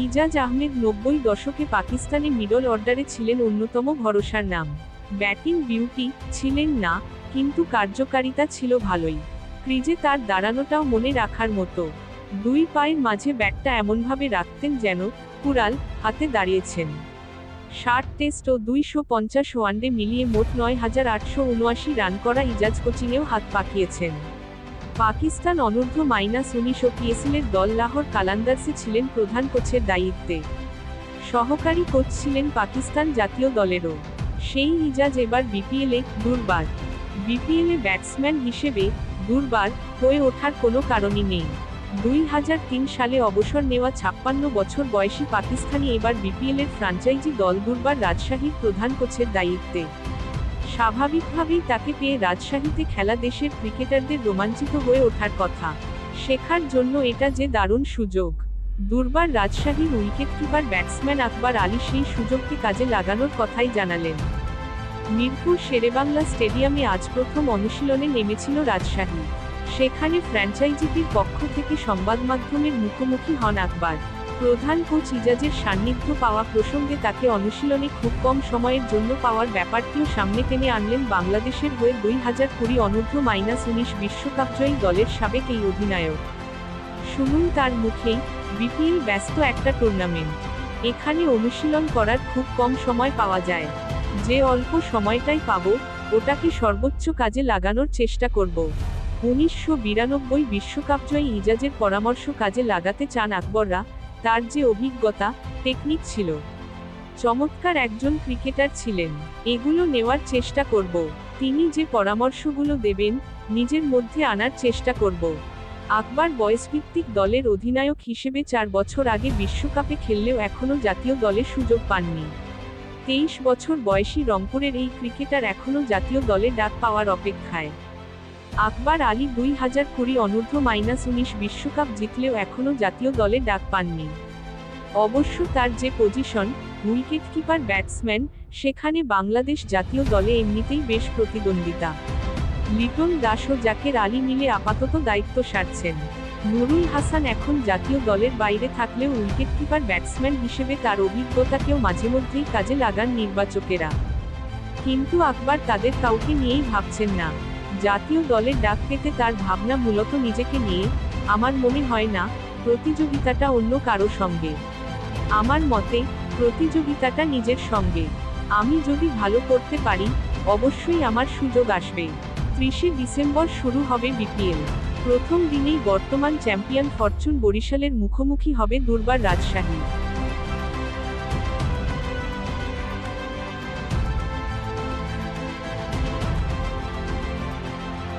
ইজাজ আহমেদ 90 দশকে পাকিস্তানি মিডল অর্ডারে ছিলেন অন্যতম ভরসার নাম। ব্যাটিং বিউটি ছিলেন না, কিন্তু কার্যকারিতা ছিল ভালোই। ক্রিজে তার দাঁড়ানোটাও মনে রাখার মতো। দুই পায়ের মাঝে ব্যাটটা এমনভাবে রাখতেন যেন কুড়াল হাতে দাঁড়িয়েছেন। 60 টেস্ট ও 250 ওয়ানডে মিলিয়ে মোট 9,879 রান করা ইজাজ কোচিংয়েও হাত পাকিয়েছেন। পাকিস্তান অনূর্ধ্ব-19 ও পিএসএলের দল লাহোর কালান্দার্সে ছিলেন প্রধান কোচের দায়িত্বে। সহকারী কোচ ছিলেন পাকিস্তান জাতীয় দলেরও সেই ইজাজ এবার বিপিএলে দুর্বার। বিপিএলে ব্যাটসম্যান হিসেবে দুর্বার হয়ে ওঠার কোনো কারণই নেই। 2003 সালে অবসর নেওয়া 56 বছর বয়সী পাকিস্তানি এবার বিপিএলের ফ্রাঞ্চাইজি দল দুর্বার রাজশাহীর প্রধান কোচের দায়িত্বে। স্বাভাবিকভাবেই তাকে পেয়ে রাজশাহীতে খেলা দেশের ক্রিকেটারদের রোমাঞ্চিত হয়ে ওঠার কথা। শেখার জন্য এটা যে দারুণ সুযোগ। দুর্বার রাজশাহীর উইকেটকিপার ব্যাটসম্যান আকবর আলী সেই সুযোগকে কাজে লাগানোর কথাই জানালেন। মিরপুর শেরেবাংলা স্টেডিয়ামে আজ প্রথম অনুশীলনে নেমেছিল রাজশাহী। সেখানে ফ্র্যাঞ্চাইজিটির পক্ষ থেকে সংবাদমাধ্যমের মুখোমুখি হন আকবর। প্রধান কোচ ইজাজের সান্নিধ্য পাওয়া প্রসঙ্গে তাকে অনুশীলনে খুব কম সময়ের জন্য পাওয়ার ব্যাপারটিও সামনে টেনে আনলেন বাংলাদেশের হয়ে 2020 অনূর্ধ্ব-19 বিশ্বকাপজয়ী দলের সাবেক এই অধিনায়ক। শুনুন তার মুখেই, বিপিএল ব্যস্ত একটা টুর্নামেন্ট। এখানে অনুশীলন করার খুব কম সময় পাওয়া যায়। যে অল্প সময়টাই পাবো, ওটাকে সর্বোচ্চ কাজে লাগানোর চেষ্টা করব। 1992 বিশ্বকাপজয়ী ইজাজের পরামর্শ কাজে লাগাতে চান আকবররা। তার যে অভিজ্ঞতা, টেকনিক ছিল, চমৎকার একজন ক্রিকেটার ছিলেন। এগুলো নেওয়ার চেষ্টা করব। তিনি যে পরামর্শগুলো দেবেন, নিজের মধ্যে আনার চেষ্টা করব। আকবর বয়সভিত্তিক দলের অধিনায়ক হিসেবে 4 বছর আগে বিশ্বকাপে খেললেও এখনও জাতীয় দলে সুযোগ পাননি। 23 বছর বয়সী রংপুরের এই ক্রিকেটার এখনও জাতীয় দলে ডাক পাওয়ার অপেক্ষায়। আকবর আলী 2020 অনূর্ধ্ব-19 বিশ্বকাপ জিতলেও এখনও জাতীয় দলে ডাক পাননি। অবশ্য তার যে পজিশন, উইকেটকিপার ব্যাটসম্যান, সেখানে বাংলাদেশ জাতীয় দলে এমনিতেই বেশ প্রতিদ্বন্দ্বিতা। লিটন দাস ও জাকের আলী মিলে আপাতত দায়িত্ব সারছেন। নুরুল হাসান এখন জাতীয় দলের বাইরে থাকলেও উইকেটকিপার ব্যাটসম্যান হিসেবে তার অভিজ্ঞতাকেও মাঝেমধ্যেই কাজে লাগান নির্বাচকেরা। কিন্তু আকবর তাদের কাউকে নিয়েই ভাবছেন না। জাতীয় দলের ডাক পেতে তার ভাবনা মূলত নিজেকে নিয়ে। আমার মনে হয় না প্রতিযোগিতাটা অন্য কারো সঙ্গে। আমার মতে প্রতিযোগিতাটা নিজের সঙ্গে। আমি যদি ভালো করতে পারি, অবশ্যই আমার সুযোগ আসবে। 30 ডিসেম্বর শুরু হবে বিপিএল। প্রথম দিনেই বর্তমান চ্যাম্পিয়ন ফরচুন বরিশালের মুখোমুখি হবে দুর্বার রাজশাহী।